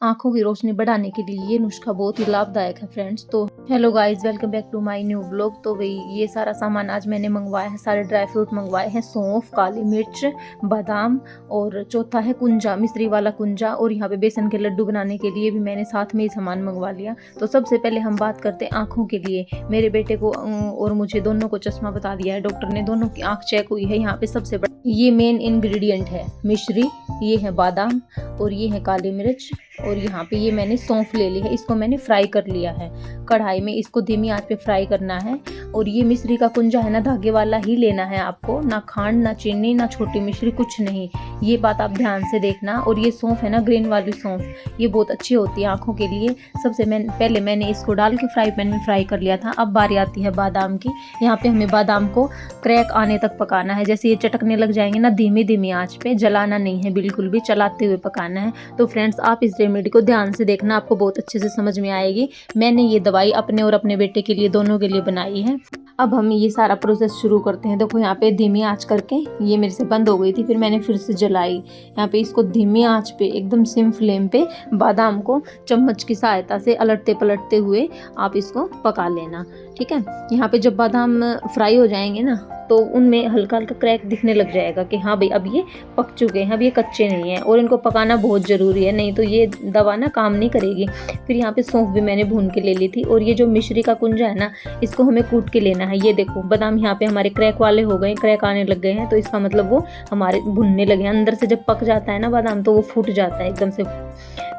आँखों की रोशनी बढ़ाने के लिए ये नुस्खा बहुत ही लाभदायक है फ्रेंड्स। तो hello guys, welcome back to my new vlog. तो भाई ये सारा सामान आज मैंने मंगवाया है, सारे ड्राई फ्रूट मंगवाए हैं, सौंफ, काली मिर्च, बादाम और चौथा है कुंजा, मिश्री वाला कुंजा। और यहाँ पे बेसन के लड्डू बनाने के लिए भी मैंने साथ में ही सामान मंगवा लिया। तो सबसे पहले हम बात करते हैं आँखों के लिए। मेरे बेटे को और मुझे दोनों को चश्मा बता दिया है डॉक्टर ने, दोनों की आँख चेक हुई है। यहाँ पे सबसे बड़ा ये मेन इंग्रेडिएंट है मिश्री, ये है बादाम और ये है काली मिर्च। और यहाँ पे ये मैंने सौंफ ले ली है, इसको मैंने फ्राई कर लिया है कढ़ाई में, इसको धीमी आंच पे फ्राई करना है। और ये मिश्री का कुंजा है ना, धागे वाला ही लेना है आपको, ना खांड ना चीनी ना छोटी मिश्री, कुछ नहीं, ये बात आप ध्यान से देखना। और ये सौंफ है ना, ग्रीन वाली सौंफ, ये बहुत अच्छी होती है आँखों के लिए। सबसे पहले मैंने इसको डाल के फ्राई पैन में फ्राई कर लिया था। अब बारी आती है बादाम की। यहाँ पे हमें बादाम को क्रैक आने तक पकाना है, जैसे ये चटकने लग जाएंगे ना, धीमी धीमी आंच पे, जलाना नहीं है बिल्कुल भी, चलाते हुए पकाना है। तो फ्रेंड्स आप इस रेमेडी को ध्यान से देखना, आपको बहुत अच्छे से समझ में आएगी। मैंने ये दवाई अपने और अपने बेटे के लिए, दोनों के लिए बनाई है। अब हम ये सारा प्रोसेस शुरू करते हैं। देखो यहाँ पे धीमी आंच करके ये मेरे से बंद हो गई थी, फिर मैंने फिर से जलाई। यहाँ पे इसको धीमी आंच पे एकदम सिम फ्लेम पे बादाम को चम्मच की सहायता से अलटते पलटते हुए आप इसको पका लेना, ठीक है। यहाँ पे जब बादाम फ्राई हो जाएंगे ना, तो उनमें हल्का हल्का क्रैक दिखने लग जाएगा कि हाँ भाई अब ये पक चुके हैं, अब ये कच्चे नहीं हैं। और इनको पकाना बहुत ज़रूरी है, नहीं तो ये दवा ना काम नहीं करेगी। फिर यहाँ पे सौंफ भी मैंने भून के ले ली थी। और ये जो मिश्री का कुंजा है ना, इसको हमें कूट के लेना है। ये देखो बादाम यहाँ पे हमारे क्रैक वाले हो गए, क्रैक आने लग गए हैं, तो इसका मतलब वो हमारे भुनने लगे हैं। अंदर से जब पक जाता है ना बादाम, तो वो फूट जाता है एकदम से।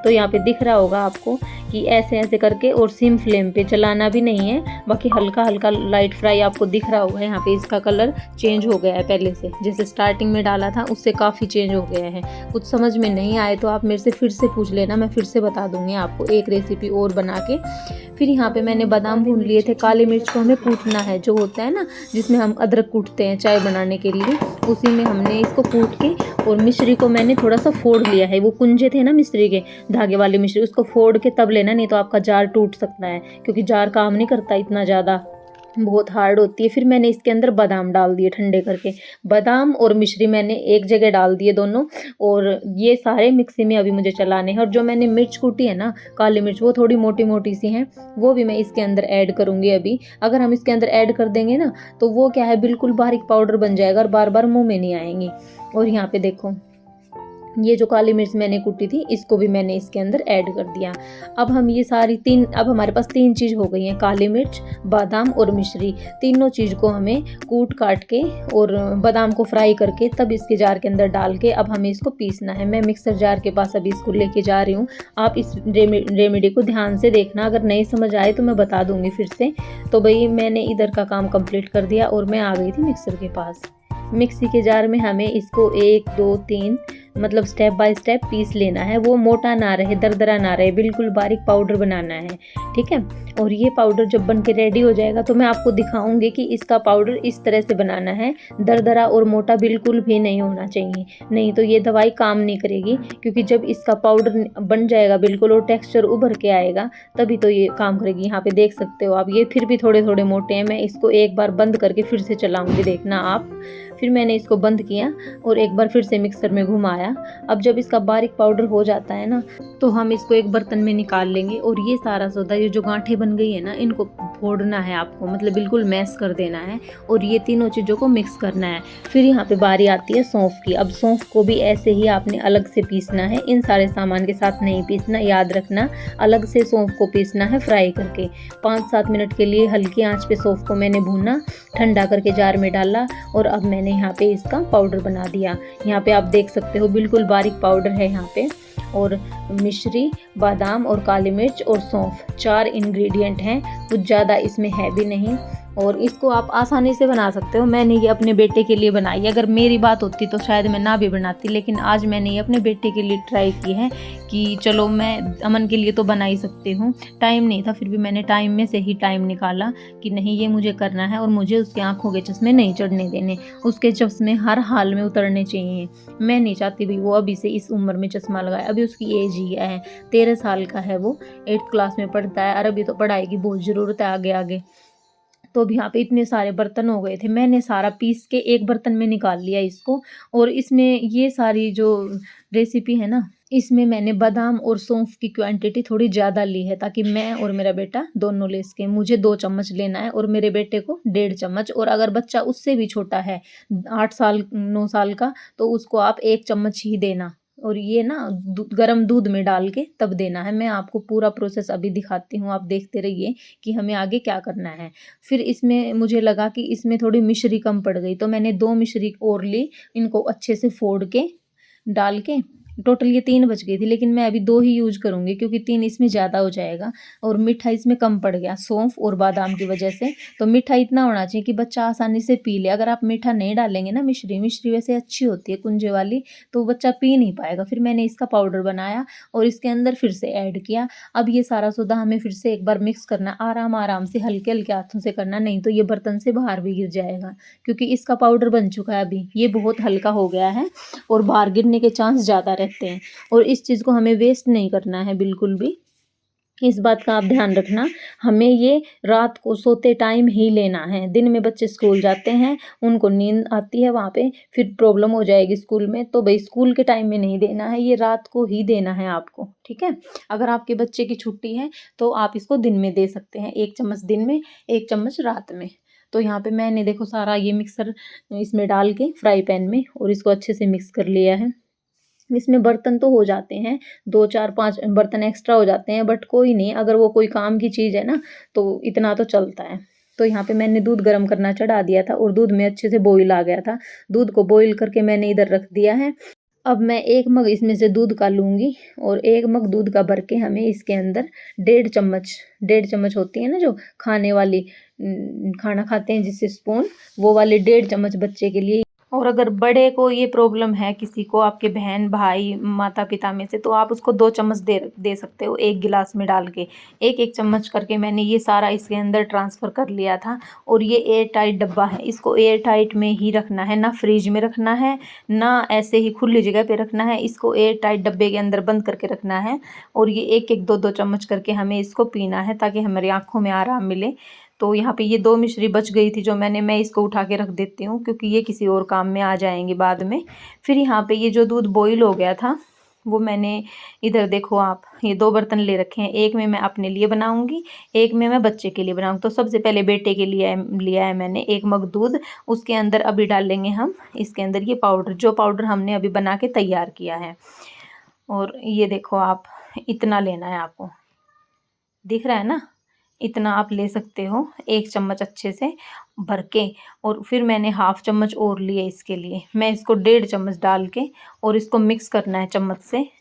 तो यहाँ पे दिख रहा होगा आपको कि ऐसे ऐसे करके, और सिम फ्लेम पे चलाना भी नहीं है, बाकी हल्का हल्का लाइट फ्राई आपको दिख रहा होगा। यहाँ पे इसका कलर चेंज हो गया है, पहले से जैसे स्टार्टिंग में डाला था उससे काफ़ी चेंज हो गया है। कुछ समझ में नहीं आए तो आप मेरे से फिर से पूछ लेना, मैं फिर से बता दूंगी आपको एक रेसिपी और बना के। फिर यहाँ पे मैंने बादाम भून लिए थे। काली मिर्च को हमें कूटना है, जो होता है ना जिसमें हम अदरक कूटते हैं चाय बनाने के लिए, उसी में हमने इसको कूट के। और मिश्री को मैंने थोड़ा सा फोड़ लिया है, वो कुंजे थे ना मिश्री के, धागे वाली मिश्री, उसको फोड़ के तब लेना, नहीं तो आपका जार टूट सकता है, क्योंकि जार काम नहीं करता इतना ज़्यादा, बहुत हार्ड होती है। फिर मैंने इसके अंदर बादाम डाल दिए ठंडे करके, बादाम और मिश्री मैंने एक जगह डाल दिए दोनों। और ये सारे मिक्सी में अभी मुझे चलाने हैं। और जो मैंने मिर्च कूटी है ना, काली मिर्च, वो थोड़ी मोटी मोटी सी हैं, वो भी मैं इसके अंदर ऐड करूँगी अभी। अगर हम इसके अंदर ऐड कर देंगे ना, तो वो क्या है, बिल्कुल बारीक पाउडर बन जाएगा और बार बार मुँह में नहीं आएंगी। और यहाँ पे देखो ये जो काली मिर्च मैंने कूटी थी, इसको भी मैंने इसके अंदर ऐड कर दिया। अब हम ये सारी अब हमारे पास तीन चीज़ हो गई हैं, काली मिर्च, बादाम और मिश्री। तीनों चीज़ को हमें कूट काट के और बादाम को फ्राई करके तब इसके जार के अंदर डाल के अब हमें इसको पीसना है। मैं मिक्सर जार के पास अभी इसको लेके जा रही हूँ। आप इस रेमेडी को ध्यान से देखना, अगर नहीं समझ आए तो मैं बता दूंगी फिर से। तो भाई मैंने इधर का काम कंप्लीट कर दिया और मैं आ गई थी मिक्सर के पास। मिक्सी के जार में हमें इसको 1 2 3 मतलब स्टेप बाय स्टेप पीस लेना है। वो मोटा ना रहे, दरदरा ना रहे, बिल्कुल बारीक पाउडर बनाना है, ठीक है। और ये पाउडर जब बन के रेडी हो जाएगा तो मैं आपको दिखाऊंगी कि इसका पाउडर इस तरह से बनाना है, दरदरा और मोटा बिल्कुल भी नहीं होना चाहिए, नहीं तो ये दवाई काम नहीं करेगी। क्योंकि जब इसका पाउडर बन जाएगा बिल्कुल और टेक्सचर उभर के आएगा, तभी तो ये काम करेगी। यहाँ पे देख सकते हो आप, ये फिर भी थोड़े थोड़े मोटे हैं। मैं इसको एक बार बंद करके फिर से चलाऊंगी, देखना आप। फिर मैंने इसको बंद किया और एक बार फिर से मिक्सर में घुमाया। अब जब इसका बारीक पाउडर हो जाता है ना, तो हम इसको एक बर्तन में निकाल लेंगे। और ये सारा सौदा, ये जो गांठें बन गई है ना, इनको फोड़ना है आपको, मतलब बिल्कुल मैश कर देना है। और ये तीनों चीज़ों को मिक्स करना है। फिर यहाँ पे बारी आती है सौंफ की। अब सौंफ को भी ऐसे ही आपने अलग से पीसना है, इन सारे सामान के साथ नहीं पीसना, याद रखना। अलग से सौंफ को पीसना है फ्राई करके। 5-7 मिनट के लिए हल्की आंच पे सौंफ को मैंने भूना, ठंडा करके जार में डाला। और अब मैंने यहाँ पे इसका पाउडर बना दिया। यहाँ पे आप देख सकते हो बिल्कुल बारीक पाउडर है यहाँ पे। और मिश्री, बादाम और काली मिर्च और सौंफ, 4 इंग्रेडिएंट हैं, कुछ ज़्यादा इसमें है भी नहीं। और इसको आप आसानी से बना सकते हो। मैंने ये अपने बेटे के लिए बनाई। अगर मेरी बात होती तो शायद मैं ना भी बनाती, लेकिन आज मैंने ये अपने बेटे के लिए ट्राई की है कि चलो मैं अमन के लिए तो बना ही सकती हूँ। टाइम नहीं था, फिर भी मैंने टाइम में से ही टाइम निकाला कि नहीं ये मुझे करना है और मुझे उसकी आंखों के चश्मे नहीं चढ़ने देने, उसके चश्मे हर हाल में उतरने चाहिए। मैं नहीं चाहती भी वो अभी से इस उम्र में चश्मा लगाए। अभी उसकी एज ही है, 13 साल का है, वो 8th क्लास में पढ़ता है और अभी तो पढ़ाई की बहुत ज़रूरत है आगे आगे। तो अब यहाँ पे इतने सारे बर्तन हो गए थे, मैंने सारा पीस के एक बर्तन में निकाल लिया इसको। और इसमें ये सारी जो रेसिपी है ना, इसमें मैंने बादाम और सौंफ की क्वांटिटी थोड़ी ज़्यादा ली है, ताकि मैं और मेरा बेटा दोनों ले सकें। मुझे 2 चम्मच लेना है और मेरे बेटे को 1.5 चम्मच, और अगर बच्चा उससे भी छोटा है 8 साल 9 साल का, तो उसको आप 1 चम्मच ही देना। और ये ना गर्म दूध में डाल के तब देना है। मैं आपको पूरा प्रोसेस अभी दिखाती हूँ, आप देखते रहिए कि हमें आगे क्या करना है। फिर इसमें मुझे लगा कि इसमें थोड़ी मिश्री कम पड़ गई, तो मैंने 2 मिश्री और ली। इनको अच्छे से फोड़ के डाल के टोटल ये 3 बच गई थी, लेकिन मैं अभी 2 ही यूज करूँगी क्योंकि 3 इसमें ज़्यादा हो जाएगा। और मीठा इसमें कम पड़ गया सौंफ और बादाम की वजह से। तो मीठा इतना होना चाहिए कि बच्चा आसानी से पी ले। अगर आप मीठा नहीं डालेंगे ना, मिश्री वैसे अच्छी होती है कुंजे वाली, तो बच्चा पी नहीं पाएगा। फिर मैंने इसका पाउडर बनाया और इसके अंदर फिर से ऐड किया। अब ये सारा सौदा हमें फिर से एक बार मिक्स करना, आराम आराम से हल्के हल्के हाथों से करना, नहीं तो ये बर्तन से बाहर भी गिर जाएगा, क्योंकि इसका पाउडर बन चुका है। अभी ये बहुत हल्का हो गया है और बाहर गिरने के चांस ज़्यादा रहते हैं। और इस चीज़ को हमें वेस्ट नहीं करना है बिल्कुल भी, इस बात का आप ध्यान रखना। हमें ये रात को सोते टाइम ही लेना है। दिन में बच्चे स्कूल जाते हैं, उनको नींद आती है, वहाँ पे फिर प्रॉब्लम हो जाएगी स्कूल में, तो भाई स्कूल के टाइम में नहीं देना है, ये रात को ही देना है आपको, ठीक है। अगर आपके बच्चे की छुट्टी है तो आप इसको दिन में दे सकते हैं, 1 चम्मच दिन में, 1 चम्मच रात में। तो यहाँ पे मैंने देखो सारा ये मिक्सर इसमें डाल के फ्राई पैन में, और इसको अच्छे से मिक्स कर लिया है। इसमें बर्तन तो हो जाते हैं, 2 4 5 बर्तन एक्स्ट्रा हो जाते हैं, बट कोई नहीं, अगर वो कोई काम की चीज़ है ना, तो इतना तो चलता है। तो यहाँ पे मैंने दूध गर्म करना चढ़ा दिया था और दूध में अच्छे से बॉईल आ गया था। दूध को बॉईल करके मैंने इधर रख दिया है। अब मैं 1 मग इसमें से दूध का लूँगी, और 1 मग दूध का भर के हमें इसके अंदर 1.5 चम्मच होती है ना जो खाने वाली, खाना खाते हैं जिससे स्पून, वो वाले 1.5 चम्मच बच्चे के लिए। और अगर बड़े को ये प्रॉब्लम है, किसी को आपके बहन भाई माता पिता में से, तो आप उसको 2 चम्मच दे सकते हो, 1 गिलास में डाल के। 1 चम्मच करके मैंने ये सारा इसके अंदर ट्रांसफ़र कर लिया था। और ये एयर टाइट डब्बा है, इसको एयर टाइट में ही रखना है, ना फ्रिज में रखना है, ना ऐसे ही खुली जगह पे रखना है। इसको एयर टाइट डब्बे के अंदर बंद करके रखना है। और ये 1 2 चम्मच करके हमें इसको पीना है, ताकि हमारी आँखों में आराम मिले। तो यहाँ पे ये 2 मिश्री बच गई थी जो मैं इसको उठा के रख देती हूँ, क्योंकि ये किसी और काम में आ जाएंगे बाद में। फिर यहाँ पे ये जो दूध बॉईल हो गया था, वो मैंने इधर देखो आप, ये 2 बर्तन ले रखे हैं। एक में मैं अपने लिए बनाऊंगी, एक में मैं बच्चे के लिए बनाऊंगी। तो सबसे पहले बेटे के लिए लिया है मैंने 1 मग दूध। उसके अंदर अभी डालेंगे हम इसके अंदर ये पाउडर, जो पाउडर हमने अभी बना के तैयार किया है। और ये देखो आप, इतना लेना है आपको, दिख रहा है ना, इतना आप ले सकते हो, 1 चम्मच अच्छे से भर के। और फिर मैंने 1/2 चम्मच और लिए इसके लिए। मैं इसको 1.5 चम्मच डाल के और इसको मिक्स करना है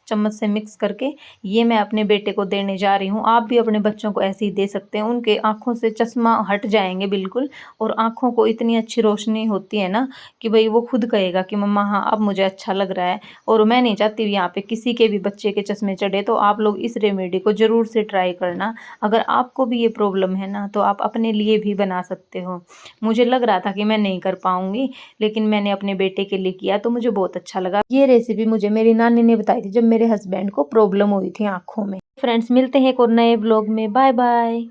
चम्मच से मिक्स करके ये मैं अपने बेटे को देने जा रही हूँ। आप भी अपने बच्चों को ऐसे ही दे सकते हैं, उनके आँखों से चश्मा हट जाएंगे बिल्कुल। और आँखों को इतनी अच्छी रोशनी होती है ना कि भाई वो खुद कहेगा कि मम्मा हाँ अब मुझे अच्छा लग रहा है। और मैं नहीं चाहती यहाँ पे किसी के भी बच्चे के चश्मे चढ़े, तो आप लोग इस रेमेडी को ज़रूर से ट्राई करना। अगर आपको भी ये प्रॉब्लम है ना, तो आप अपने लिए भी बना सकते हो। मुझे लग रहा था कि मैं नहीं कर पाऊंगी, लेकिन मैंने अपने बेटे के लिए किया तो मुझे बहुत अच्छा लगा। ये रेसिपी मुझे मेरी नानी ने बताई थी जब मेरे हस्बैंड को प्रॉब्लम हुई थी आँखों में। फ्रेंड्स, मिलते हैं एक और नए ब्लॉग में। Bye bye.